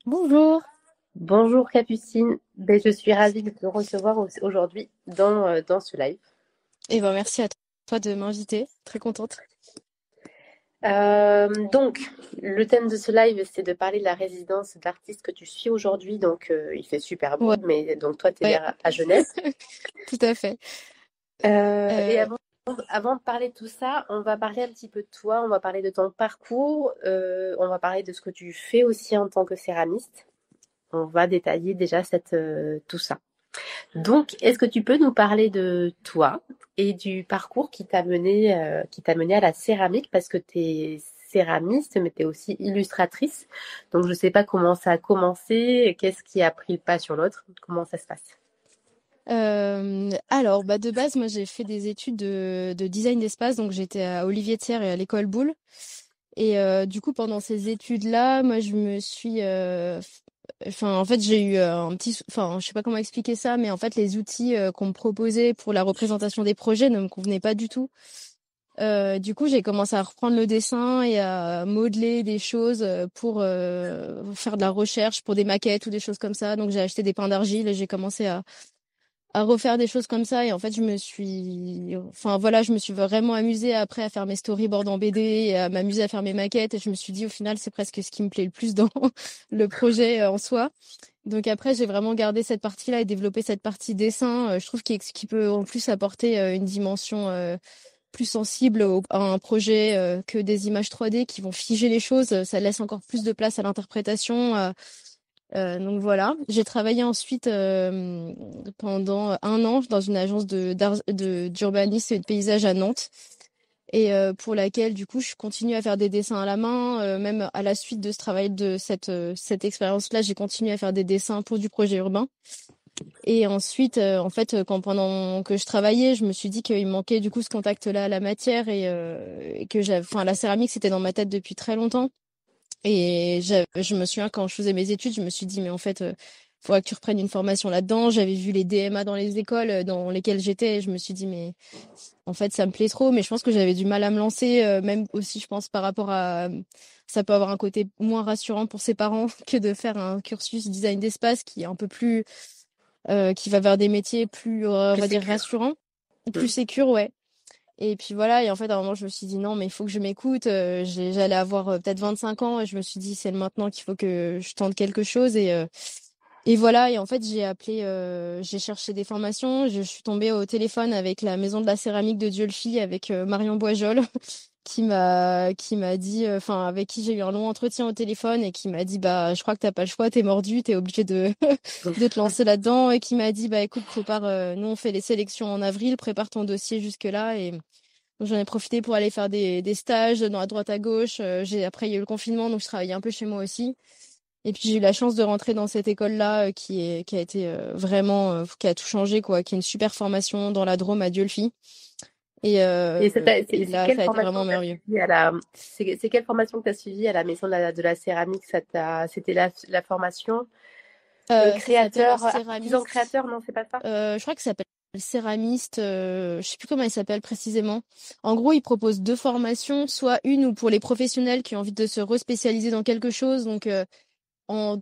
Bonjour. Bonjour Capucine, je suis ravie de te recevoir aujourd'hui dans ce live. Et ben merci à toi de m'inviter. Très contente. Donc, le thème de ce live, c'est de parler de la résidence d'artiste que tu suis aujourd'hui. Donc, il fait super Ouais, beau, mais donc toi, tu es ouais, vers à Genève. tout à fait. Et Euh, avant de parler de tout ça, on va parler un petit peu de toi, on va parler de ton parcours, on va parler de ce que tu fais aussi en tant que céramiste. On va détailler déjà tout ça. Donc, est-ce que tu peux nous parler de toi et du parcours qui t'a mené à la céramique parce que tu es céramiste, mais tu es aussi illustratrice. Donc, je ne sais pas comment ça a commencé, qu'est-ce qui a pris le pas sur l'autre, comment ça se passe. alors, de base, moi, j'ai fait des études de design d'espace, donc j'étais à Olivier Thiers et à l'école Boulle. Et du coup, pendant ces études-là, moi, je me suis, enfin, en fait, j'ai eu un petit, enfin, je sais pas comment expliquer ça, mais en fait, les outils qu'on me proposait pour la représentation des projets ne me convenaient pas du tout. Du coup, j'ai commencé à reprendre le dessin et à modeler des choses pour faire de la recherche pour des maquettes ou des choses comme ça. Donc, j'ai acheté des pains d'argile et j'ai commencé à refaire des choses comme ça. Et en fait, enfin voilà, je me suis vraiment amusée après à faire mes storyboards en BD et à m'amuser à faire mes maquettes. Et je me suis dit, au final, c'est presque ce qui me plaît le plus dans le projet en soi. Donc après, j'ai vraiment gardé cette partie-là et développé cette partie dessin. Je trouve qu'il peut en plus apporter une dimension plus sensible à un projet que des images 3D qui vont figer les choses. Ça laisse encore plus de place à l'interprétation. Donc voilà. J'ai travaillé ensuite pendant un an dans une agence d'urbanisme et de paysage à Nantes. Et pour laquelle, du coup, je continue à faire des dessins à la main. Même à la suite de ce travail, de cette expérience-là, j'ai continué à faire des dessins pour du projet urbain. Et ensuite, en fait, quand pendant que je travaillais, je me suis dit qu'il me manquait du coup ce contact-là à la matière et que enfin, la céramique, c'était dans ma tête depuis très longtemps. Et je me souviens quand je faisais mes études, je me suis dit, mais en fait, faudrait que tu reprennes une formation là-dedans. J'avais vu les DMA dans les écoles dans lesquelles j'étais et je me suis dit, mais en fait, ça me plaît trop. Mais je pense que j'avais du mal à me lancer, même aussi, je pense, par rapport à, ça peut avoir un côté moins rassurant pour ses parents que de faire un cursus design d'espace qui est un peu plus qui va vers des métiers plus, on Plus va dire, sécure. rassurants, plus Mm. sécures, ouais. Et puis voilà, et en fait, à un moment, je me suis dit non, mais il faut que je m'écoute. J'allais avoir peut-être 25 ans et je me suis dit c'est maintenant qu'il faut que je tente quelque chose. Et voilà, et en fait, j'ai cherché des formations. Je suis tombée au téléphone avec la Maison de la Céramique de Dieulefit, avec Marion Boisjol, qui m'a dit, enfin, avec qui j'ai eu un long entretien au téléphone et qui m'a dit, bah, je crois que t'as pas le choix, t'es mordu, t'es obligé de, de te lancer là-dedans. Et qui m'a dit, bah, écoute, prépare, nous, on fait les sélections en avril, prépare ton dossier jusque-là. Et donc, j'en ai profité pour aller faire des stages dans à droite à gauche. Après, il y a eu le confinement, donc je travaillais un peu chez moi aussi. Et puis j'ai eu la chance de rentrer dans cette école-là qui a été vraiment qui a tout changé quoi, qui est une super formation dans la Drôme à Dieulefit. Et, Et et c'est là, quelle ça a été formation vraiment que tu as merveilleux. suivie c'est quelle formation que tu as suivie à la maison de la céramique? C'était la formation Ça s'appelle artisan céramiste. créateur, non, c'est pas ça? Je crois que ça s'appelle céramiste. Je sais plus comment il s'appelle précisément. En gros, il propose deux formations, soit une ou pour les professionnels qui ont envie de se respécialiser dans quelque chose. Donc en,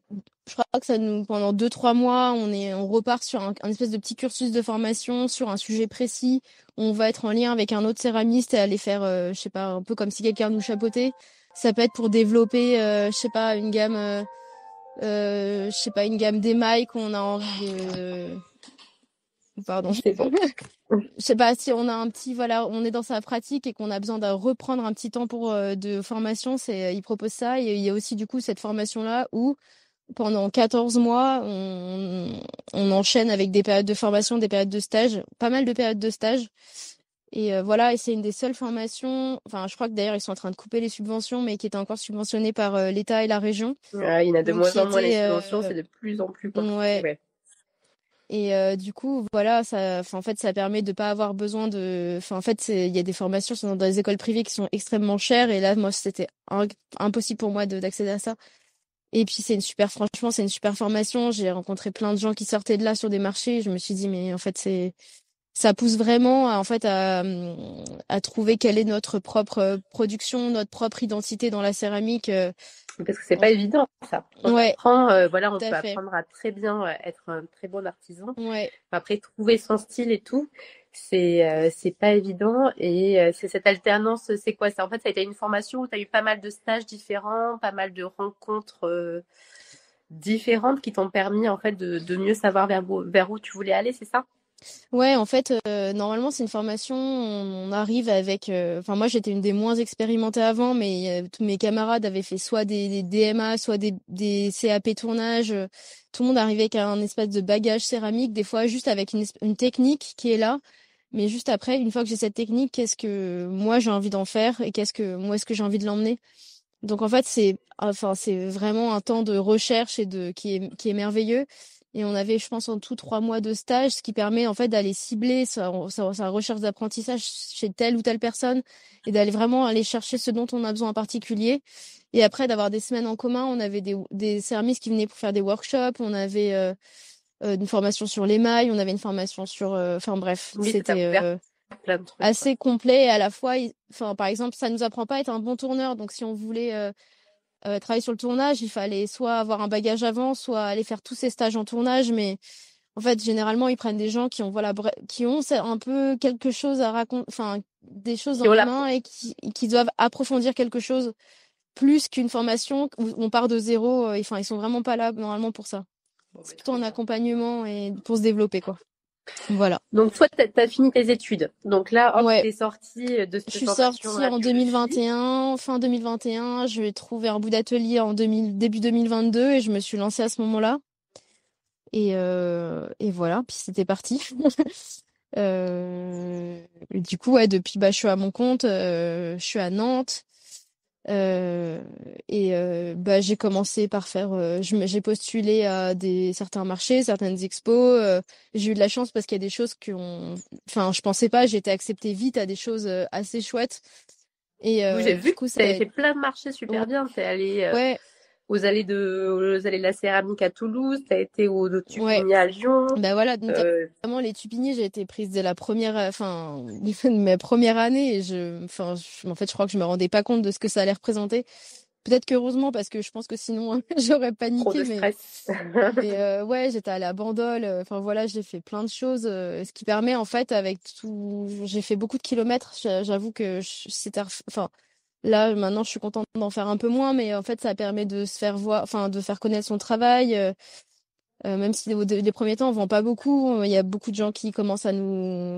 je crois que pendant 2, 3 mois, on repart sur un espèce de petit cursus de formation sur un sujet précis. On va être en lien avec un autre céramiste et aller faire, je sais pas, un peu comme si quelqu'un nous chapeautait. Ça peut être pour développer, je sais pas, une gamme, je sais pas, une gamme d'émail qu'on a envie de, pardon. C'est bon. Je sais pas si on a un petit, voilà, on est dans sa pratique et qu'on a besoin de reprendre un petit temps pour de formation, il propose ça. Et il y a aussi du coup cette formation-là où pendant 14 mois, on enchaîne avec des périodes de formation, des périodes de stage, pas mal de périodes de stage. Et voilà, et c'est une des seules formations, enfin je crois que d'ailleurs ils sont en train de couper les subventions, mais qui était encore subventionnée par l'État et la région. Il y en a de Donc moins qui en moins les était, subventions, c'est de plus en plus compliqué, ouais. ouais. Et du coup, voilà, en fait, ça permet de pas avoir besoin de, enfin, en fait, il y a des formations sont dans des écoles privées qui sont extrêmement chères. Et là, moi, c'était impossible pour moi d'accéder à ça. Et puis, franchement, c'est une super formation. J'ai rencontré plein de gens qui sortaient de là sur des marchés. Je me suis dit, mais en fait, ça pousse vraiment en fait à trouver quelle est notre propre production, notre propre identité dans la céramique. Parce que c'est En- pas évident, ça. On Ouais, apprend, voilà, on tout à peut fait. apprendre à très bien être un très bon artisan. Ouais. Après, trouver son style et tout, c'est pas évident. Et c'est cette alternance, c'est quoi? Ça, en fait, ça a été une formation où tu as eu pas mal de stages différents, pas mal de rencontres différentes qui t'ont permis en fait de mieux savoir vers où tu voulais aller, c'est ça? Ouais, en fait, normalement, c'est une formation, on arrive avec... Enfin, moi, j'étais une des moins expérimentées avant, mais tous mes camarades avaient fait soit des DMA, soit des CAP tournage. Tout le monde arrivait avec un espèce de bagage céramique, des fois juste avec une technique qui est là. Mais juste après, une fois que j'ai cette technique, qu'est-ce que moi j'ai envie d'en faire et moi est-ce que j'ai envie de l'emmener? Donc en fait, c'est vraiment un temps de recherche qui est merveilleux. Et on avait, je pense, en tout 3 mois de stage, ce qui permet en fait d'aller cibler sa recherche d'apprentissage chez telle ou telle personne et d'aller vraiment aller chercher ce dont on a besoin en particulier. Et après, d'avoir des semaines en commun, on avait des services qui venaient pour faire des workshops, on avait une formation sur l'émail, on avait une formation sur... Enfin bref, Oui, ça t'a c'était ouvert plein de trucs, quoi. assez complet et à la fois, enfin, par exemple, ça nous apprend pas à être un bon tourneur. Donc si on voulait travailler sur le tournage, il fallait soit avoir un bagage avant, soit aller faire tous ces stages en tournage. Mais en fait, généralement, ils prennent des gens qui ont, voilà, qui ont un peu quelque chose à raconter, enfin, des choses Qui dans ont les la mains et qui doivent approfondir quelque chose plus qu'une formation où on part de zéro. Enfin, ils sont vraiment pas là normalement pour ça. C'est plutôt un accompagnement et pour se développer, quoi. Voilà. Donc, toi, tu as fini tes études. Donc là, hop, Ouais. t'es sortie de Je cette suis formation sortie à en biologie. 2021, fin 2021. Je vais trouver un bout d'atelier en début 2022 et je me suis lancée à ce moment-là. Et voilà, puis c'était parti. Du coup, ouais, depuis, bah, je suis à mon compte, je suis à Nantes. Bah, j'ai commencé par faire, j'ai postulé à certains marchés, certaines expos. J'ai eu de la chance parce qu'il y a des choses enfin, je pensais pas, j'ai été acceptée vite à des choses assez chouettes. Oui, j'ai Du vu que coup, ça tu a avais été, fait plein de marchés ouais, super bien. Tu es allée ouais, aux allées de la céramique à Toulouse, tu as été au ouais. Tupini à Lyon. Ben voilà, Euh, notamment les Tupiniers, j'ai été prise dès la première, enfin, de mes premières années. Et en fait, je crois que je me rendais pas compte de ce que ça allait représenter. Peut-être qu'heureusement, parce que je pense que sinon, j'aurais Trop paniqué. de Mais, stress. ouais, j'étais allée à Bandol. Enfin voilà, j'ai fait plein de choses. Ce qui permet, en fait, avec tout, j'ai fait beaucoup de kilomètres. J'avoue que enfin, là, maintenant, je suis contente d'en faire un peu moins. Mais en fait, ça permet de se faire voir, enfin, de faire connaître son travail. Même si les premiers temps on vend pas beaucoup, il y a beaucoup de gens qui commencent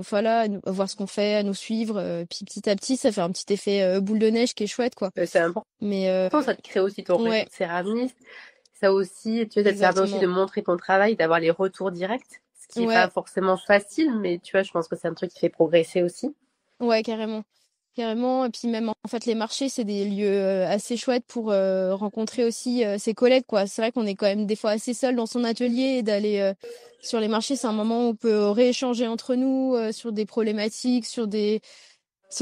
voilà, à voir ce qu'on fait, à nous suivre. Puis petit à petit, ça fait un petit effet boule de neige qui est chouette, quoi. C'est important, Mais ça te crée aussi ton réseau ouais, de céramistes. Ça aussi, tu vois, ça te permet aussi exactement. de montrer ton travail, d'avoir les retours directs, ce qui est pas Ouais, forcément facile, mais tu vois, je pense que c'est un truc qui fait progresser aussi. ouais, carrément. Carrément. Et puis même en fait, les marchés, c'est des lieux assez chouettes pour rencontrer aussi ses collègues, quoi. C'est vrai qu'on est quand même des fois assez seul dans son atelier et d'aller sur les marchés, c'est un moment où on peut rééchanger entre nous sur des problématiques, se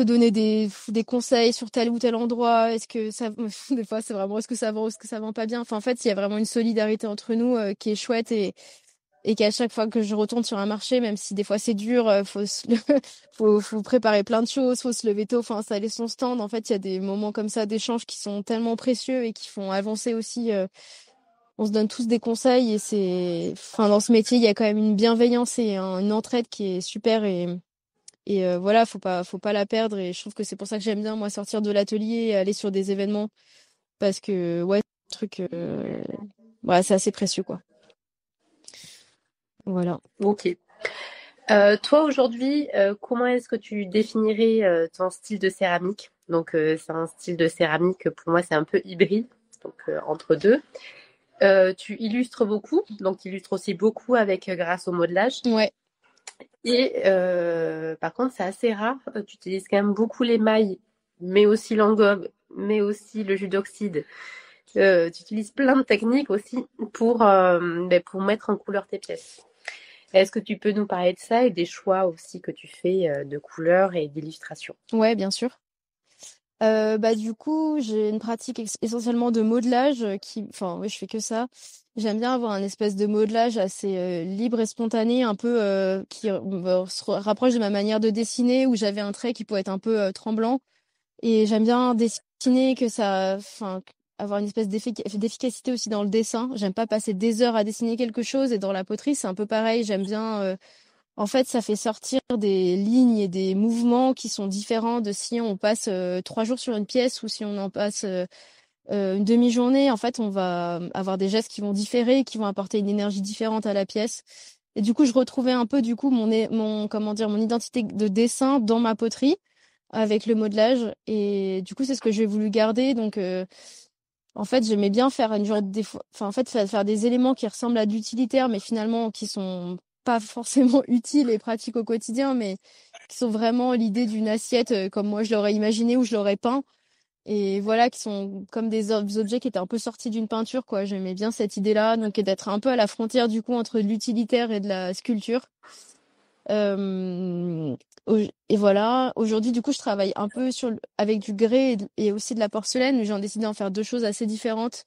donner des conseils sur tel ou tel endroit. Est-ce que ça, des fois, c'est vraiment, est-ce que ça vend, est-ce que ça vend pas bien? Enfin, en fait, il y a vraiment une solidarité entre nous, qui est chouette et qu'à chaque fois que je retourne sur un marché, même si des fois c'est dur, faut préparer plein de choses, faut se lever tôt, enfin, installer son stand. En fait, il y a des moments comme ça d'échange qui sont tellement précieux et qui font avancer aussi, on se donne tous des conseils enfin, dans ce métier, il y a quand même une bienveillance et une entraide qui est super voilà, faut pas la perdre. Et je trouve que c'est pour ça que j'aime bien, moi, sortir de l'atelier et aller sur des événements. Parce que, ouais, truc, ouais, c'est assez précieux, quoi. Voilà. Ok. Toi, aujourd'hui, comment est-ce que tu définirais ton style de céramique? Donc, c'est un style de céramique, pour moi, c'est un peu hybride, donc entre deux. Tu illustres beaucoup, donc tu illustres aussi beaucoup avec grâce au modelage. Ouais, Et par contre, c'est assez rare. Tu utilises quand même beaucoup l'émail, mais aussi l'engobe, mais aussi le jus d'oxyde. Tu utilises plein de techniques aussi pour mettre en couleur tes pièces. Est-ce que tu peux nous parler de ça et des choix aussi que tu fais de couleurs et d'illustration? ouais, bien sûr. Bah du coup, j'ai une pratique essentiellement de modelage enfin, oui, je fais que ça. J'aime bien avoir un espèce de modelage assez libre et spontané, un peu qui se rapproche de ma manière de dessiner, où j'avais un trait qui pouvait être un peu tremblant. Et j'aime bien dessiner enfin, avoir une espèce d'efficacité aussi dans le dessin. J'aime pas passer des heures à dessiner quelque chose. Et dans la poterie, c'est un peu pareil. J'aime bien en fait, ça fait sortir des lignes et des mouvements qui sont différents de si on passe 3 jours sur une pièce ou si on en passe une demi-journée. En fait, on va avoir des gestes qui vont différer, qui vont apporter une énergie différente à la pièce. Et du coup, je retrouvais un peu du coup comment dire, mon identité de dessin dans ma poterie avec le modelage. Et du coup, c'est ce que j'ai voulu garder. Donc, en fait, j'aimais bien faire une genre enfin, en fait, faire des éléments qui ressemblent à de l'utilitaire, mais finalement qui sont pas forcément utiles et pratiques au quotidien, mais qui sont vraiment l'idée d'une assiette comme moi je l'aurais imaginé ou je l'aurais peint. Et voilà, qui sont comme des objets qui étaient un peu sortis d'une peinture, quoi. J'aimais bien cette idée-là, donc et d'être un peu à la frontière du coup entre l'utilitaire et de la sculpture. Euh, et voilà, aujourd'hui, du coup, je travaille un peu avec du grès et aussi de la porcelaine, mais j'ai décidé d'en faire deux choses assez différentes.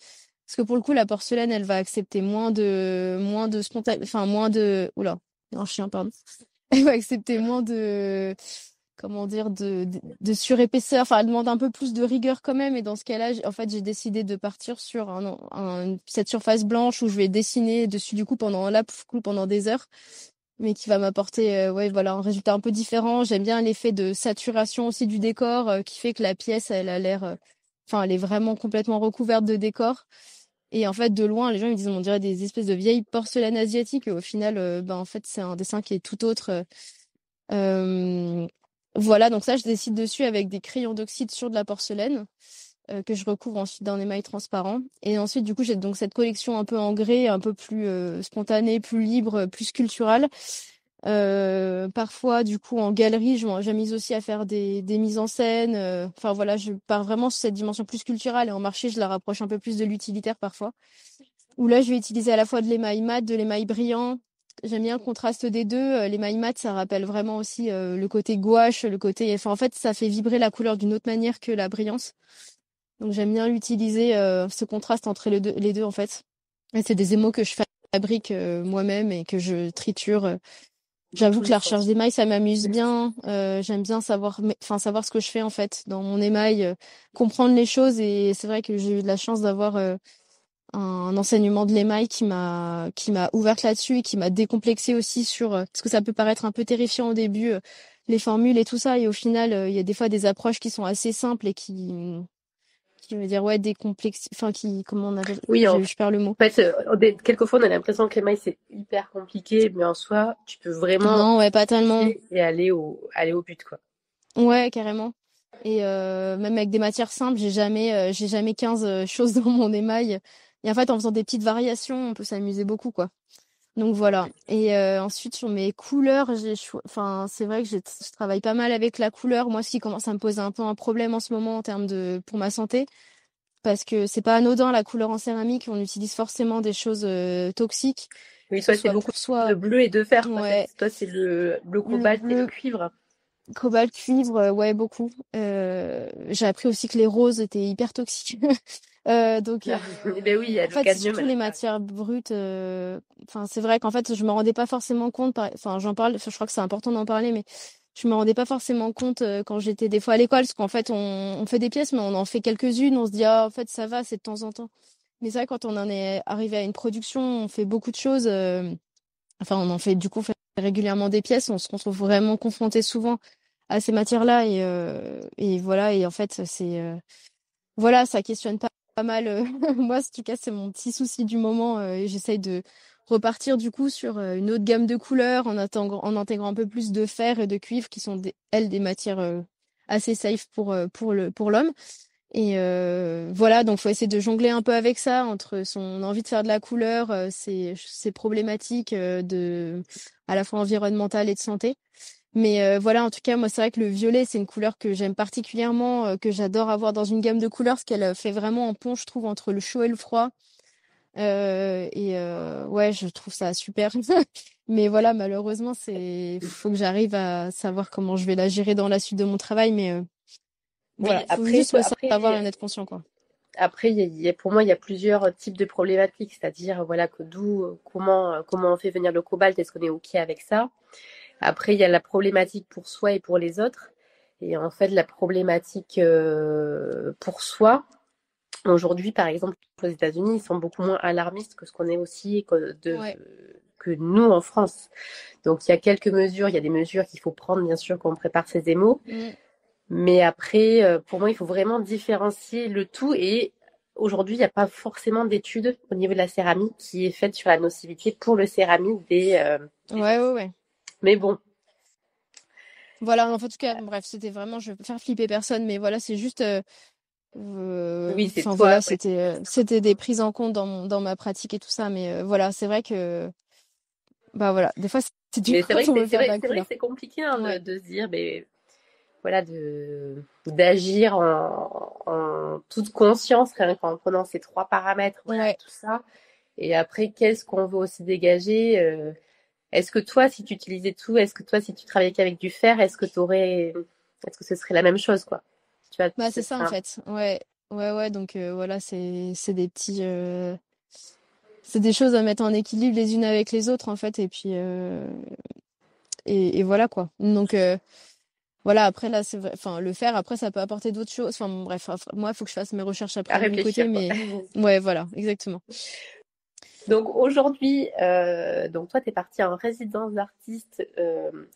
Parce que pour le coup, la porcelaine, elle va accepter moins de enfin, oula, un chien, pardon. Elle va accepter moins comment dire, de surépaisseur. Enfin, elle demande un peu plus de rigueur quand même. Et dans ce cas-là, en fait, j'ai décidé de partir sur cette surface blanche où je vais dessiner dessus, du coup, pendant des heures, mais qui va m'apporter ouais voilà un résultat un peu différent. J'aime bien l'effet de saturation aussi du décor qui fait que la pièce elle a l'air enfin elle est vraiment complètement recouverte de décor et en fait de loin les gens ils disent on dirait des espèces de vieilles porcelaines asiatiques et au final ben en fait c'est un dessin qui est tout autre. Euh, voilà donc ça je décide dessus avec des crayons d'oxyde sur de la porcelaine que je recouvre ensuite d'un émail transparent. Et ensuite, du coup, j'ai donc cette collection un peu en grès, un peu plus spontanée, plus libre, plus sculpturale. Parfois, du coup, en galerie, j'amise aussi à faire des mises en scène. Enfin, voilà, je pars vraiment sur cette dimension plus culturelle et en marché, je la rapproche un peu plus de l'utilitaire parfois. Où là, je vais utiliser à la fois de l'émail mat, de l'émail brillant. J'aime bien le contraste des deux. L'émail mat, ça rappelle vraiment aussi le côté gouache, le côté... Enfin, en fait, ça fait vibrer la couleur d'une autre manière que la brillance. Donc j'aime bien l'utiliser, ce contraste entre les deux en fait. Et c'est des émaux que je fabrique moi-même et que je triture. Dans J'avoue tous que les la recherche sens. d'émail, ça m'amuse bien. J'aime bien enfin savoir ce que je fais en fait dans mon émail, comprendre les choses. Et c'est vrai que j'ai eu de la chance d'avoir un enseignement de l'émail qui m'a ouverte là-dessus et qui m'a décomplexée aussi sur parce que ça peut paraître un peu terrifiant au début, les formules et tout ça. Et au final, il y a des fois des approches qui sont assez simples et qui veut dire ouais décomplexe enfin qui comment on appelle Oui, en je perds le mot. fait, quelquefois, on a l'impression que les mailles, c'est hyper compliqué, mais en soi, tu peux vraiment Non ouais pas tellement simplifier et aller au but, quoi. ouais carrément et même avec des matières simples j'ai jamais 15 choses dans mon émail et en fait en faisant des petites variations on peut s'amuser beaucoup quoi donc voilà et ensuite sur mes couleurs enfin c'est vrai que je travaille pas mal avec la couleur moi ce qui commence à me poser un peu un problème en ce moment en termes de pour ma santé parce que c'est pas anodin la couleur en céramique on utilise forcément des choses toxiques Oui, que ce toi, c'est soit beaucoup pour de soi. bleu et de fer, Ouais, peut-être. Toi, c'est le le cobalt et le bleu, cuivre. cobalt, cuivre, ouais, beaucoup. J'ai appris aussi que les roses étaient hyper toxiques. Donc, Eh ben oui, il y a en le fait, c'est cadmium surtout à les l'intérieur. matières brutes. Enfin, c'est vrai qu'en fait, je me rendais pas forcément compte. Enfin, j'en parle. Enfin, je crois que c'est important d'en parler, mais je me rendais pas forcément compte quand j'étais des fois à l'école, parce qu'en fait, on fait des pièces, mais on en fait quelques-unes. On se dit, ah, en fait, ça va, c'est de temps en temps. Mais c'est vrai, quand on en est arrivé à une production, on fait beaucoup de choses. Enfin, on en fait du coup on fait régulièrement des pièces. On se retrouve vraiment confronté souvent à ces matières-là et voilà. Et en fait, voilà, ça questionne pas mal. Moi, en tout cas, c'est mon petit souci du moment. Et j'essaye de repartir du coup sur une autre gamme de couleurs en intégrant un peu plus de fer et de cuivre qui sont elles des matières assez safe pour l'homme. Et voilà, donc faut essayer de jongler un peu avec ça entre son envie de faire de la couleur, ses problématiques à la fois environnementales et de santé. Mais voilà, en tout cas, moi c'est vrai que le violet c'est une couleur que j'aime particulièrement, que j'adore avoir dans une gamme de couleurs, parce qu'elle fait vraiment un pont, je trouve, entre le chaud et le froid. Ouais, je trouve ça super. Mais voilà, malheureusement, faut que j'arrive à savoir comment je vais la gérer dans la suite de mon travail. Mais Oui, Voilà, faut juste savoir et en être conscient, quoi. après, pour moi, il y a plusieurs types de problématiques, c'est-à-dire, voilà, que comment on fait venir le cobalt, est-ce qu'on est OK avec ça? Après, il y a la problématique pour soi et pour les autres. Et en fait, la problématique pour soi, aujourd'hui, par exemple, aux États-Unis, ils sont beaucoup moins alarmistes que ce qu'on est aussi Ouais. que nous en France. Donc, il y a quelques mesures, il y a des mesures qu'il faut prendre, bien sûr, quand on prépare ses émaux. Mm. Mais après, pour moi, il faut vraiment différencier le tout. Et aujourd'hui, il n'y a pas forcément d'études au niveau de la céramique qui est faite sur la nocivité pour le céramique des Ouais, gestes. ouais, ouais. Mais bon, Voilà, en tout cas, bref, c'était vraiment, je veux pas faire flipper personne, mais voilà, c'est juste, oui, c'est enfin toi. voilà, c'était des prises en compte dans ma pratique et tout ça, mais voilà, c'est vrai que, bah voilà, des fois c'est dur Mais c'est vrai quand que on veut faire de la c'est vrai que couleur. c'est compliqué hein, Ouais, de se dire, mais voilà, d'agir en toute conscience, rien qu'en prenant ces trois paramètres, voilà, ouais. tout ça. Et après, qu'est-ce qu'on veut aussi dégager est-ce que toi, si tu utilisais tout, est-ce que toi, si tu travaillais qu'avec du fer, est-ce que ce serait la même chose, quoi? Tu vois, Bah ce c'est ça serait en fait. Ouais, ouais, ouais. Donc voilà, c'est des petits, c'est des choses à mettre en équilibre les unes avec les autres en fait, et puis et voilà quoi. Donc voilà, après là, c'est vrai, enfin le faire, après ça peut apporter d'autres choses. Enfin bon, bref, moi il faut que je fasse mes recherches à après de mon côté, réfléchir, quoi. mais ouais, voilà, exactement. Donc aujourd'hui, donc toi, tu es partie en résidence d'artiste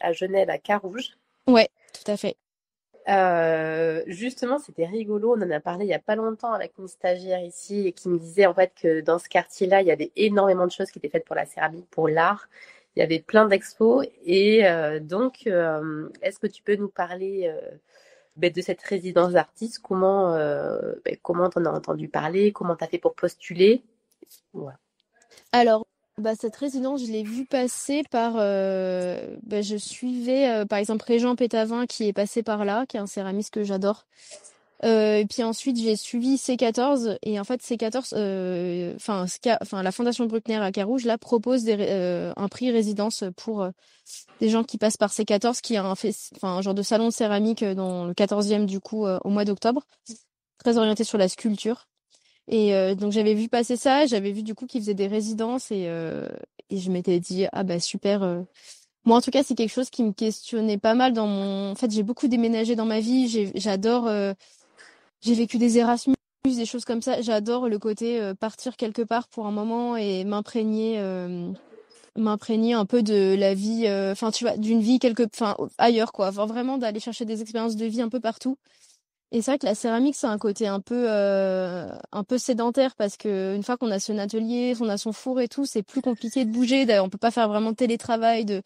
à Genève, à Carouge. Ouais, tout à fait. Justement, c'était rigolo. On en a parlé il y a pas longtemps avec une stagiaire ici et qui me disait en fait que dans ce quartier-là, il y avait énormément de choses qui étaient faites pour la céramique, pour l'art. Il y avait plein d'expos et donc, est-ce que tu peux nous parler de cette résidence d'artiste? Comment t'en as entendu parler? Comment t'as fait pour postuler? Voilà. Alors, bah, cette résidence, je l'ai vue passer par. Bah, je suivais, par exemple, Régent Pétavin qui est passé par là, qui est un céramiste que j'adore. Et puis ensuite, j'ai suivi C14. Et en fait, C14, enfin, la Fondation Bruckner à Carouge, là, propose un prix résidence pour des gens qui passent par C14, qui a enfin, un genre de salon de céramique dans le 14e, du coup, au mois d'octobre, très orienté sur la sculpture. Et donc j'avais vu passer ça, j'avais vu du coup qu'ils faisaient des résidences et je m'étais dit ah bah super. Moi en tout cas c'est quelque chose qui me questionnait pas mal dans mon. En fait j'ai beaucoup déménagé dans ma vie, j'adore. J'ai vécu des Erasmus, des choses comme ça. J'adore le côté partir quelque part pour un moment et m'imprégner un peu de la vie. Enfin tu vois d'une vie enfin ailleurs quoi. Enfin, vraiment d'aller chercher des expériences de vie un peu partout. Et c'est vrai que la céramique, c'est un côté un peu sédentaire parce que une fois qu'on a son atelier, on a son four et tout, c'est plus compliqué de bouger. D'ailleurs, on peut pas faire vraiment de télétravail.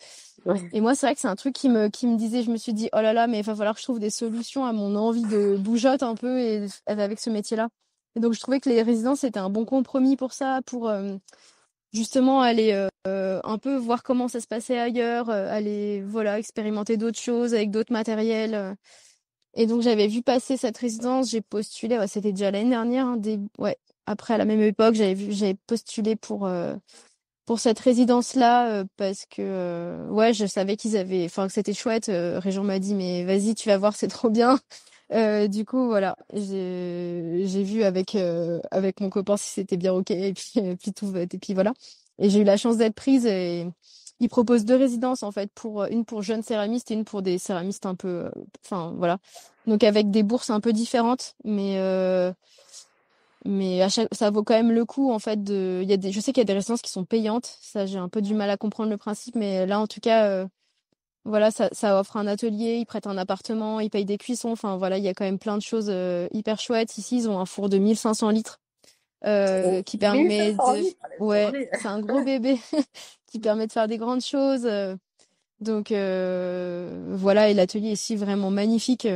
Ouais. Et moi, c'est vrai que c'est un truc qui me disait, je me suis dit, oh là là, mais il va falloir que je trouve des solutions à mon envie de bougeotte un peu et avec ce métier-là. Et donc, je trouvais que les résidences, c'était un bon compromis pour ça, pour justement aller un peu voir comment ça se passait ailleurs, aller, voilà, expérimenter d'autres choses avec d'autres matériels. Et donc j'avais vu passer cette résidence, j'ai postulé, ouais, c'était déjà l'année dernière, hein, ouais, après à la même époque, j'avais postulé pour cette résidence-là parce que ouais, je savais qu'ils avaient, enfin que c'était chouette. Régent m'a dit mais vas-y, tu vas voir, c'est trop bien. Du coup voilà, j'ai vu avec mon copain si c'était bien ok et puis tout et puis voilà. Et j'ai eu la chance d'être prise et ils proposent deux résidences en fait pour une pour jeunes céramistes et une pour des céramistes un peu enfin voilà. Donc avec des bourses un peu différentes mais ça vaut quand même le coup en fait je sais qu'il y a des résidences qui sont payantes, ça j'ai un peu du mal à comprendre le principe mais là en tout cas voilà, ça offre un atelier, ils prêtent un appartement, ils payent des cuissons. Enfin, voilà, il y a quand même plein de choses hyper chouettes. Ici, ils ont un four de 1500 litres Oh, qui permet 1500 de. litres, laisse Ouais, tomber. c'est un gros bébé qui permet de faire des grandes choses. Donc, voilà, et l'atelier est ici vraiment magnifique.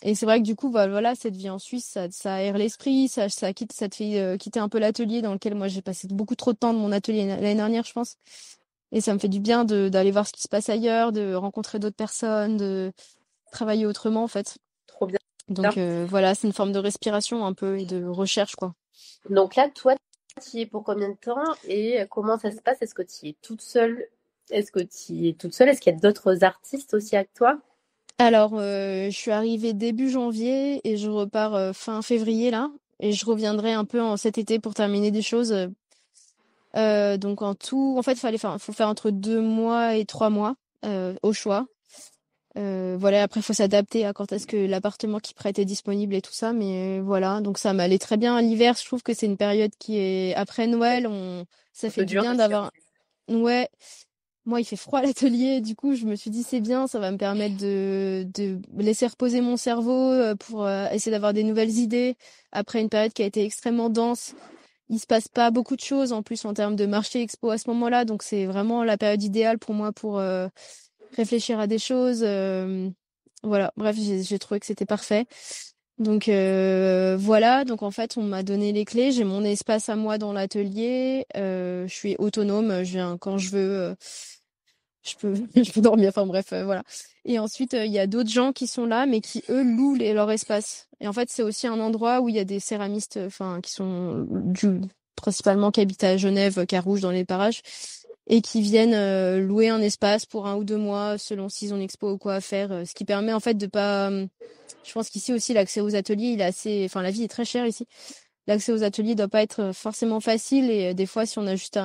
Et c'est vrai que du coup, voilà, cette vie en Suisse, ça aère l'esprit, ça te fait quitter un peu l'atelier dans lequel moi j'ai passé beaucoup trop de temps de mon atelier l'année dernière, je pense. Et ça me fait du bien d'aller voir ce qui se passe ailleurs, de rencontrer d'autres personnes, de travailler autrement en fait. Trop bien. Donc voilà, c'est une forme de respiration un peu et de recherche quoi. Donc là, toi, tu y es pour combien de temps et comment ça se passe? Est-ce que tu y es toute seule? Est-ce que tu y es toute seule? Est-ce qu'il y a d'autres artistes aussi avec toi? Alors, je suis arrivée début janvier et je repars fin février là. Et je reviendrai un peu en cet été pour terminer des choses. Donc en tout, en fait, faut faire entre 2 mois et 3 mois au choix. Voilà, après, faut s'adapter à quand est-ce que l'appartement qui prête est disponible et tout ça. Mais voilà, donc ça m'allait très bien à l'hiver. Je trouve que c'est une période qui est après Noël, ça Un fait peu du dur bien aussi, d'avoir. Ouais, moi, il fait froid à l'atelier. Du coup, je me suis dit, c'est bien, ça va me permettre de laisser reposer mon cerveau pour essayer d'avoir des nouvelles idées. Après une période qui a été extrêmement dense, il se passe pas beaucoup de choses en plus en termes de marché expo à ce moment-là. Donc, c'est vraiment la période idéale pour moi pour réfléchir à des choses. Voilà, bref, j'ai trouvé que c'était parfait. Donc voilà, donc en fait on m'a donné les clés, j'ai mon espace à moi dans l'atelier, je suis autonome, je viens quand je veux, je peux je peux dormir, enfin bref, voilà. Et ensuite il y a d'autres gens qui sont là mais qui eux louent leur espace. Et en fait c'est aussi un endroit où il y a des céramistes, enfin qui sont principalement qui habitent à Genève, Carouge dans les parages et qui viennent louer un espace pour 1 ou 2 mois selon s'ils ont une expo ou quoi à faire, ce qui permet en fait de pas je pense qu'ici aussi, l'accès aux ateliers, il est assez, enfin, la vie est très chère ici. L'accès aux ateliers doit pas être forcément facile et des fois, si on a juste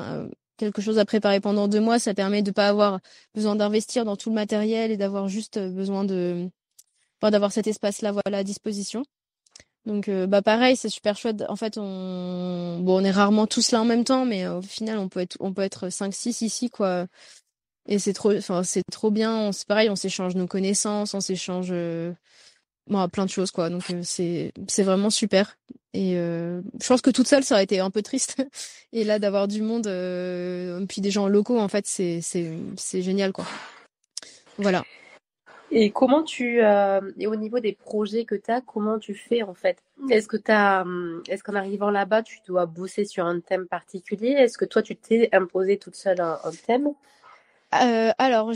quelque chose à préparer pendant 2 mois, ça permet de pas avoir besoin d'investir dans tout le matériel et d'avoir juste besoin enfin, d'avoir cet espace-là, voilà, à disposition. Donc, bah, pareil, c'est super chouette. En fait, bon, on est rarement tous là en même temps, mais au final, on peut être 5, 6 ici, quoi. Et enfin, c'est trop bien. C'est pareil, on s'échange nos connaissances, on s'échange, bon, plein de choses quoi, donc c'est vraiment super et je pense que toute seule ça aurait été un peu triste et là d'avoir du monde puis des gens locaux en fait c'est génial quoi, voilà. Et et au niveau des projets que tu as, comment tu fais en fait? Est-ce qu'en arrivant là-bas, tu dois bosser sur un thème particulier? Est-ce que toi, tu t'es imposé toute seule un thème? Alors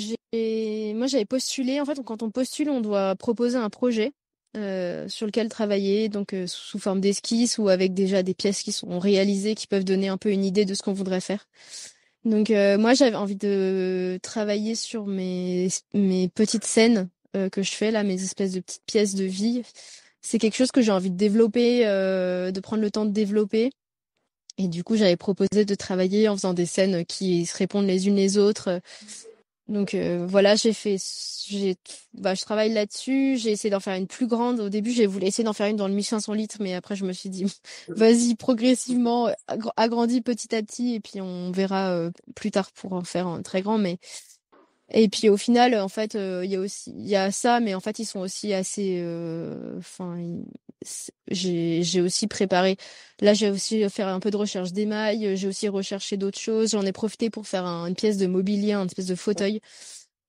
moi j'avais postulé en fait, quand on postule on doit proposer un projet sur lequel travailler, donc sous forme d'esquisse ou avec déjà des pièces qui sont réalisées qui peuvent donner un peu une idée de ce qu'on voudrait faire. Donc moi j'avais envie de travailler sur mes petites scènes que je fais là, mes espèces de petites pièces de vie. C'est quelque chose que j'ai envie de développer, de prendre le temps de développer. Et du coup j'avais proposé de travailler en faisant des scènes qui se répondent les unes les autres. Donc voilà, je travaille là-dessus. J'ai essayé d'en faire une plus grande. Au début, j'ai voulu essayer d'en faire une dans le 1500 litres, mais après je me suis dit, vas-y, progressivement, agrandis petit à petit, et puis on verra plus tard pour en faire un très grand. Mais et puis au final, en fait, il y a ça, mais en fait ils sont aussi assez, enfin, j'ai aussi préparé. Là, j'ai aussi fait un peu de recherche d'émail. J'ai aussi recherché d'autres choses. J'en ai profité pour faire une pièce de mobilier, une espèce de fauteuil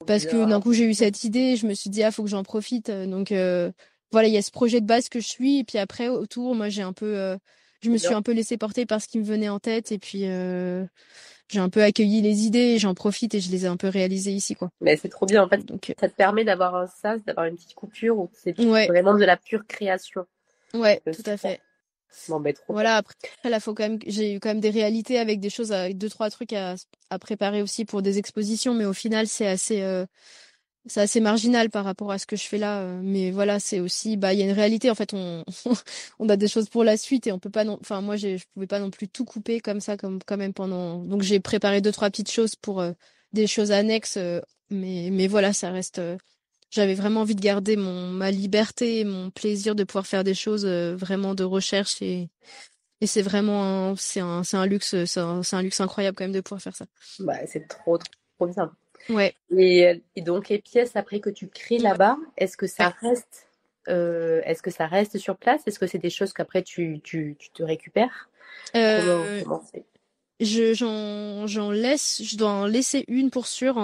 parce que d'un Bien. coup j'ai eu cette idée et je me suis dit ah faut que j'en profite donc voilà il y a ce projet de base que je suis et puis après autour moi je me suis Bien. un peu laissé porter par ce qui me venait en tête et puis j'ai un peu accueilli les idées et j'en profite et je les ai un peu réalisées ici quoi, Mais c'est trop bien. En fait, donc ça te permet d'avoir un sas, d'avoir une petite coupure où c'est ouais, vraiment de la pure création. ouais, tout à Super. fait. Bon, ben, trop bien. Voilà, après là faut quand même j'ai eu quand même des réalités avec des choses avec deux trois trucs à préparer aussi pour des expositions mais au final c'est assez marginal par rapport à ce que je fais là, mais voilà, c'est aussi, bah, il y a une réalité. En fait, on a des choses pour la suite et on peut pas non, enfin, moi, je pouvais pas non plus tout couper comme ça, comme quand même pendant. Donc, j'ai préparé deux, trois petites choses pour des choses annexes, mais voilà, ça reste. J'avais vraiment envie de garder ma liberté et mon plaisir de pouvoir faire des choses vraiment de recherche et c'est vraiment c'est un luxe, c'est un luxe incroyable quand même de pouvoir faire ça. Bah, c'est trop, trop, trop bien. Ouais. Et donc, les pièces après que tu crées Ouais. là-bas, est-ce que ça reste sur place? Est-ce que c'est des choses qu'après tu te récupères? Euh, Comment c'est? Je dois en laisser une pour sûr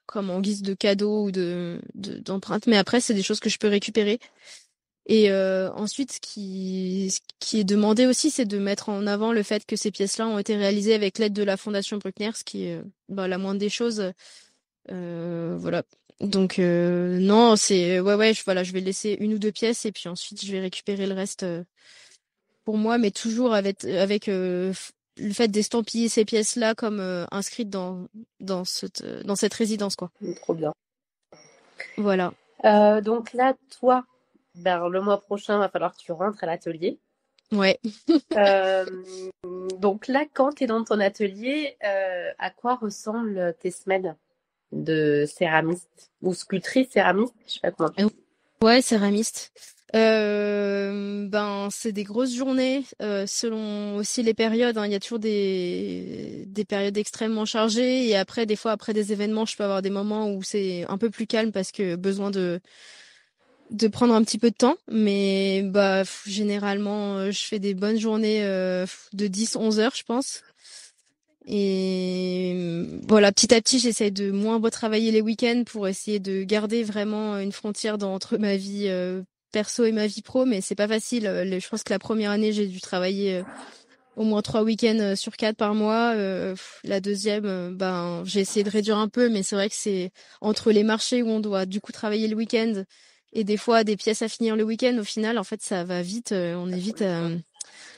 comme en guise de cadeau ou d'empreinte. Mais après, c'est des choses que je peux récupérer. Et ensuite, ce qui est demandé aussi, c'est de mettre en avant le fait que ces pièces-là ont été réalisées avec l'aide de la Fondation Bruckner, ce qui est bah, la moindre des choses. Voilà. Donc non, ouais, voilà, je vais laisser une ou deux pièces et puis ensuite je vais récupérer le reste. Pour moi, mais toujours avec le fait d'estampiller ces pièces-là comme inscrites dans cette résidence, quoi. Trop bien. Voilà. Donc là, toi, ben, le mois prochain, va falloir que tu rentres à l'atelier. Ouais. Euh, donc là, quand tu es dans ton atelier, à quoi ressemblent tes semaines de céramiste ou sculptrice céramiste? Je sais pas comment tu dis. Ouais, céramiste. Ben, c'est des grosses journées, selon aussi les périodes, hein. Il y a toujours des périodes extrêmement chargées et après, des fois, après des événements, je peux avoir des moments où c'est un peu plus calme parce que besoin de prendre un petit peu de temps. Mais bah, généralement, je fais des bonnes journées de 10-11 heures, je pense. Et voilà, petit à petit, j'essaie de moins retravailler les week-ends pour essayer de garder vraiment une frontière entre ma vie perso et ma vie pro, mais c'est pas facile. Je pense que la première année, j'ai dû travailler au moins 3 week-ends sur 4 par mois. La deuxième, ben, j'ai essayé de réduire un peu, mais c'est vrai que c'est entre les marchés où on doit du coup travailler le week-end et des fois des pièces à finir le week-end. Au final, en fait, ça va vite. On est vite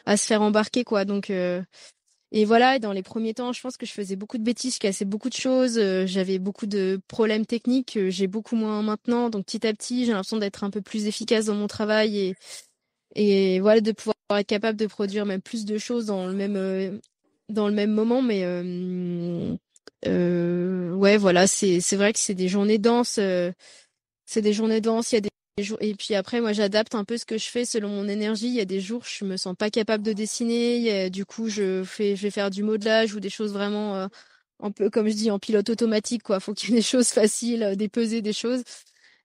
à se faire embarquer, quoi. Donc et voilà, et dans les premiers temps, je pense que je faisais beaucoup de bêtises, je cassais beaucoup de choses, j'avais beaucoup de problèmes techniques, j'ai beaucoup moins maintenant. Donc petit à petit, j'ai l'impression d'être un peu plus efficace dans mon travail et voilà, de pouvoir être capable de produire même plus de choses dans le même moment. Mais ouais, voilà, c'est vrai que c'est des journées denses. C'est des journées denses, il y a des jours et puis après moi j'adapte un peu ce que je fais selon mon énergie. Il y a des jours je me sens pas capable de dessiner, du coup je vais faire du modelage ou des choses vraiment un peu comme je dis en pilote automatique quoi. Faut qu'il y ait des choses faciles, des pesées, des choses.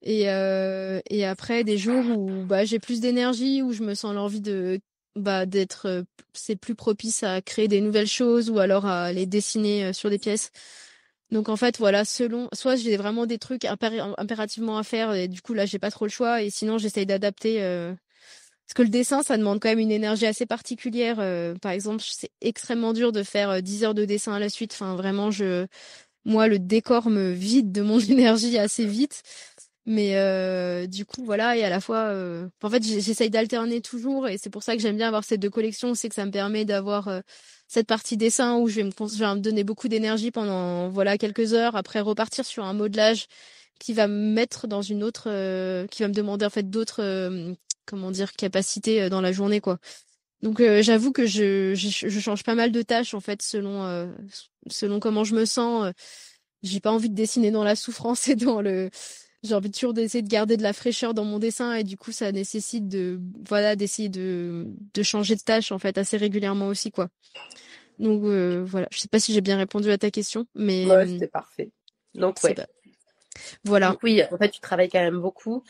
Et après des jours où bah j'ai plus d'énergie, où je me sens l'envie de bah d'être c'est plus propice à créer des nouvelles choses ou alors à les dessiner sur des pièces. Donc en fait voilà, selon soit j'ai vraiment des trucs impérativement à faire et du coup là j'ai pas trop le choix et sinon j'essaye d'adapter parce que le dessin ça demande quand même une énergie assez particulière. Par exemple, c'est extrêmement dur de faire 10 heures de dessin à la suite. Enfin vraiment moi le décor me vide de mon énergie assez vite. Mais du coup voilà et à la fois en fait j'essaye d'alterner toujours et c'est pour ça que j'aime bien avoir ces deux collections, c'est que ça me permet d'avoir cette partie dessin où je vais me donner beaucoup d'énergie pendant voilà quelques heures, après repartir sur un modelage qui va me mettre dans une autre qui va me demander en fait d'autres comment dire capacités dans la journée quoi. Donc j'avoue que je change pas mal de tâches en fait selon comment je me sens. J'ai pas envie de dessiner dans la souffrance et dans le j'ai envie toujours d'essayer de garder de la fraîcheur dans mon dessin et du coup ça nécessite de voilà d'essayer de changer de tâche en fait assez régulièrement aussi quoi. Donc voilà, je sais pas si j'ai bien répondu à ta question mais Ouais, c'était parfait. Donc c'est ouais. pas voilà. Donc oui, en fait, tu travailles quand même beaucoup.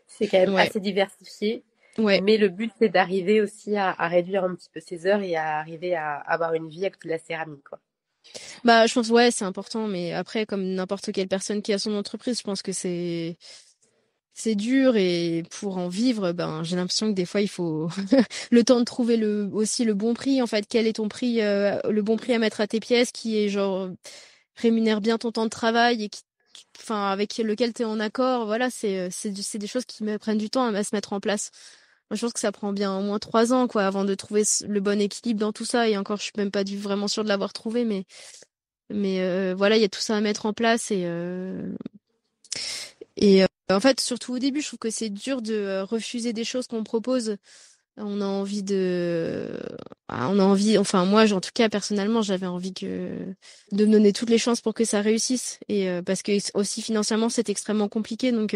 C'est quand même Ouais. assez diversifié. Ouais. Mais le but, c'est d'arriver aussi à réduire un petit peu ses heures et à arriver à avoir une vie avec de la céramique, quoi. Bah je pense ouais, c'est important mais après comme n'importe quelle personne qui a son entreprise, je pense que c'est dur et pour en vivre, ben j'ai l'impression que des fois il faut le temps de trouver aussi le bon prix en fait. Quel est ton prix, le bon prix à mettre à tes pièces, qui est genre rémunère bien ton temps de travail et enfin avec lequel tu es en accord. Voilà, c'est des choses qui me prennent du temps à se mettre en place. Moi, je pense que ça prend bien au moins 3 ans quoi avant de trouver le bon équilibre dans tout ça. Et encore, je suis même pas vraiment sûre de l'avoir trouvé, mais voilà, il y a tout ça à mettre en place et en fait, surtout au début, je trouve que c'est dur de refuser des choses qu'on propose. On a envie on a envie, enfin moi, en tout cas personnellement, j'avais envie de me donner toutes les chances pour que ça réussisse et parce que aussi financièrement, c'est extrêmement compliqué, donc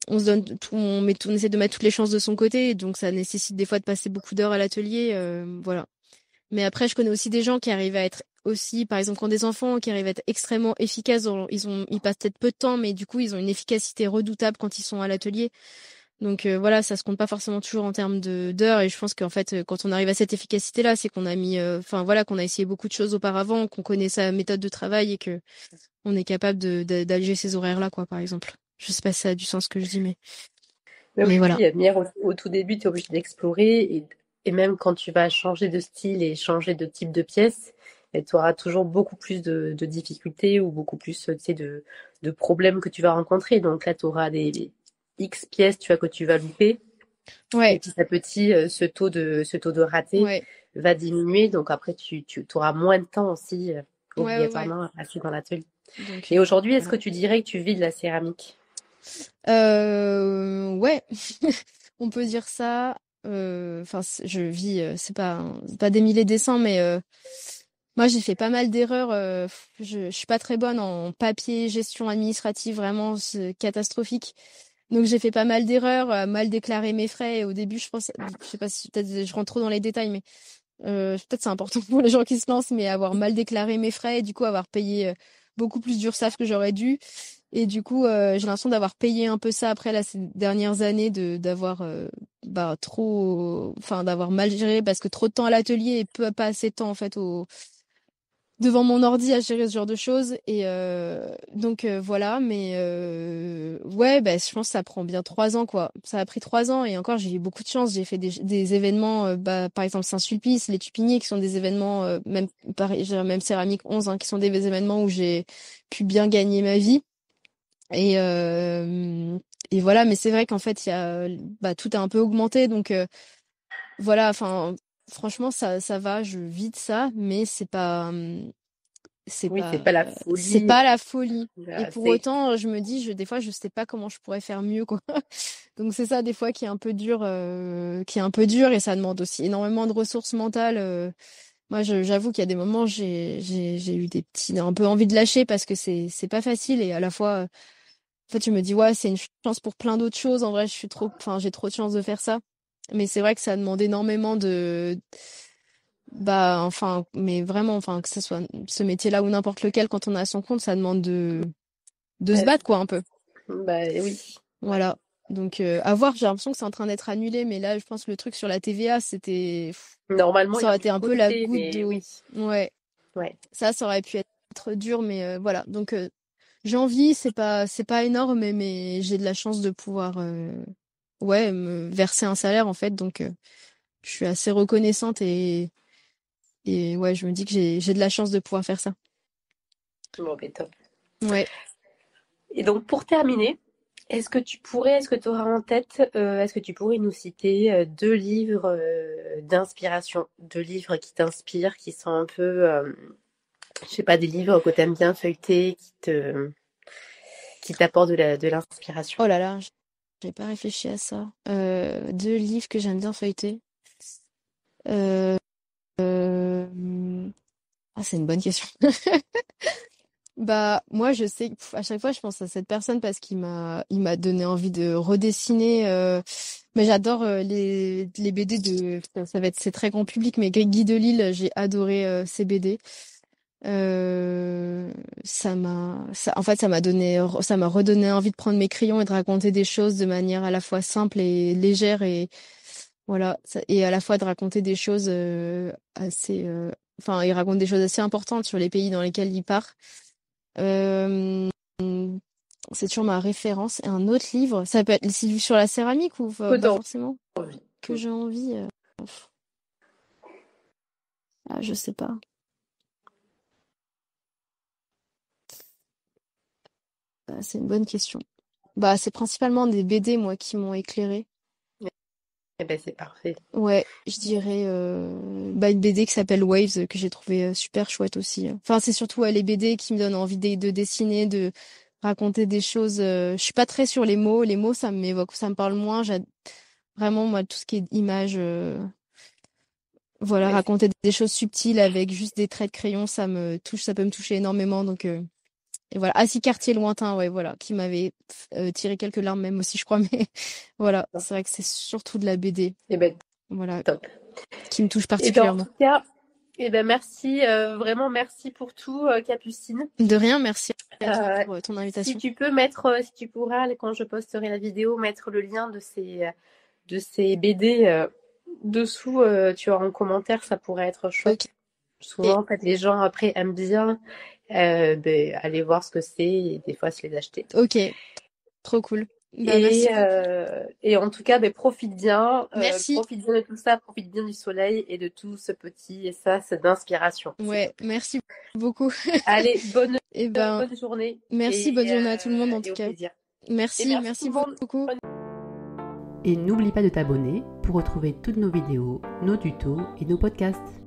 on se donne tout, on essaie de mettre toutes les chances de son côté, donc ça nécessite des fois de passer beaucoup d'heures à l'atelier, voilà. Mais après, je connais aussi des gens qui arrivent à être aussi, par exemple, quand des enfants qui arrivent à être extrêmement efficaces, ils passent peut-être peu de temps, mais du coup, ils ont une efficacité redoutable quand ils sont à l'atelier. Donc voilà, ça se compte pas forcément toujours en termes de d'heures. Et je pense qu'en fait, quand on arrive à cette efficacité-là, c'est qu'on a mis, enfin voilà, qu'on a essayé beaucoup de choses auparavant, qu'on connaît sa méthode de travail et que on est capable d'alléger ces horaires-là, quoi, par exemple. Je sais pas si ça a du sens ce que je dis, Mais mais oui, voilà. Mire, au tout début, tu es obligé d'explorer et même quand tu vas changer de style et changer de type de pièce, tu auras toujours beaucoup plus de difficultés ou beaucoup plus, tu sais, de problèmes que tu vas rencontrer. Donc là, tu auras des X pièces, tu vois, que tu vas louper. Et Ouais, petit à petit, ce taux de raté ouais, va diminuer. Donc après, tu auras moins de temps aussi, ouais, ouais, ouais. obligatoirement à passer dans l'atelier. Donc Et aujourd'hui, est-ce voilà. que tu dirais que tu vis de la céramique? Ouais, on peut dire ça. Enfin, je vis, c'est pas des milliers des cents, mais moi j'ai fait pas mal d'erreurs. Je suis pas très bonne en papier, gestion administrative, vraiment c'est catastrophique. Donc j'ai fait pas mal d'erreurs, mal déclaré mes frais. Et au début, je sais pas si peut-être je rentre trop dans les détails, mais peut-être c'est important pour les gens qui se lancent, mais avoir mal déclaré mes frais et du coup avoir payé beaucoup plus d'URSSAF que j'aurais dû. Et du coup, j'ai l'impression d'avoir payé un peu ça après là ces dernières années d'avoir trop, enfin d'avoir mal géré parce que trop de temps à l'atelier et pas assez de temps en fait devant mon ordi à gérer ce genre de choses. Et donc voilà, mais ouais, bah, je pense que ça prend bien 3 ans, quoi. Ça a pris 3 ans et encore, j'ai eu beaucoup de chance. J'ai fait des événements, par exemple Saint-Sulpice, les Tupiniers, qui sont des événements, même, pareil, je dirais même Céramique 11, hein, qui sont des événements où j'ai pu bien gagner ma vie. Et, euh, et voilà, mais c'est vrai qu'en fait, tout a un peu augmenté. Donc voilà, enfin, franchement, ça va, je vis de ça, mais c'est Oui, c'est pas pas la c'est folie. pas la folie. Et pour C'est autant, je me dis, des fois, je sais pas comment je pourrais faire mieux, quoi. Donc c'est ça des fois qui est un peu dur, et ça demande aussi énormément de ressources mentales. Moi, j'avoue qu'il y a des moments, j'ai eu un peu envie de lâcher parce que c'est pas facile et à la fois, en fait, je me dis ouais, c'est une chance pour plein d'autres choses. En vrai, j'ai trop de chance de faire ça. Mais c'est vrai que ça demande énormément enfin, mais vraiment, enfin, que ce soit ce métier-là ou n'importe lequel, quand on est à son compte, ça demande de se euh, battre, quoi, un peu. bah oui. Ouais. Voilà. Donc, à voir, j'ai l'impression que c'est en train d'être annulé, mais là, je pense que le truc sur la TVA, Normalement, il ça y a aurait un été un peu la côté, goutte mais d'eau. oui. Ouais. Ouais. Ça aurait pu être dur, mais voilà. Donc, j'en vis, c'est pas énorme, mais j'ai de la chance de pouvoir, ouais, me verser un salaire, en fait. Donc, je suis assez reconnaissante et ouais, je me dis que j'ai de la chance de pouvoir faire ça. Bon, ben top. Ouais. Et donc, pour terminer, est-ce que tu auras en tête, est-ce que tu pourrais nous citer 2 livres d'inspiration, 2 livres qui t'inspirent, qui sont un peu, je sais pas, des livres que t'aimes bien feuilleter, qui t'apportent de l'inspiration. Oh là là, j'ai pas réfléchi à ça. 2 livres que j'aime bien feuilleter. Euh, Ah, c'est une bonne question. Bah, moi, je sais, à chaque fois, je pense à cette personne parce il m'a donné envie de redessiner. Mais j'adore les BD c'est très grand public, mais Guy Delisle, j'ai adoré ses BD. En fait, ça m'a redonné envie de prendre mes crayons et de raconter des choses de manière à la fois simple et légère et voilà, et à la fois de raconter des choses enfin, il raconte des choses assez importantes sur les pays dans lesquels il part. Euh, c'est toujours ma référence. Et un autre livre, ça peut être sur la céramique ou Que pas t'as forcément envie. que j'ai envie. Je sais pas. C'est une bonne question. Bah, c'est principalement des BD, moi, qui m'ont éclairé. Eh ben, c'est parfait. Ouais, je dirais une BD qui s'appelle Waves que j'ai trouvé super chouette aussi. Enfin, c'est surtout les BD qui me donnent envie de dessiner, de raconter des choses. Je suis pas très sur les mots. Les mots, ça m'évoque, ça me parle moins. Vraiment, moi, tout ce qui est image, voilà, Ouais, raconter des choses subtiles avec juste des traits de crayon, ça peut me toucher énormément. Donc, et voilà. Ah si, Quartier lointain, ouais, voilà, qui m'avait tiré quelques larmes même aussi, je crois. Mais voilà, c'est vrai que c'est surtout de la BD, eh ben, voilà, top. qui me touche Et ben, en particulièrement. tout cas, eh ben, merci, vraiment merci pour tout, Capucine. De rien, merci à toi Euh, pour ton Si invitation. tu peux mettre, si tu pourras, quand je posterai la vidéo, mettre le lien de ces BD dessous, tu auras en commentaire, ça pourrait être Ok, chouette. Souvent, en fait, les gens après aiment bien aller voir ce que c'est et des fois se les acheter. ok, trop cool. Bah merci beaucoup. Et en tout cas, Merci. profite bien de tout ça, profite bien du soleil et de tout ce petit espace d'inspiration. C'est Ouais, top. merci beaucoup. Allez, Et ben, bonne journée merci, bonne journée à tout le monde en et tout au cas. plaisir. Et Merci, merci tout merci le monde. beaucoup. Et n'oublie pas de t'abonner pour retrouver toutes nos vidéos, nos tutos et nos podcasts.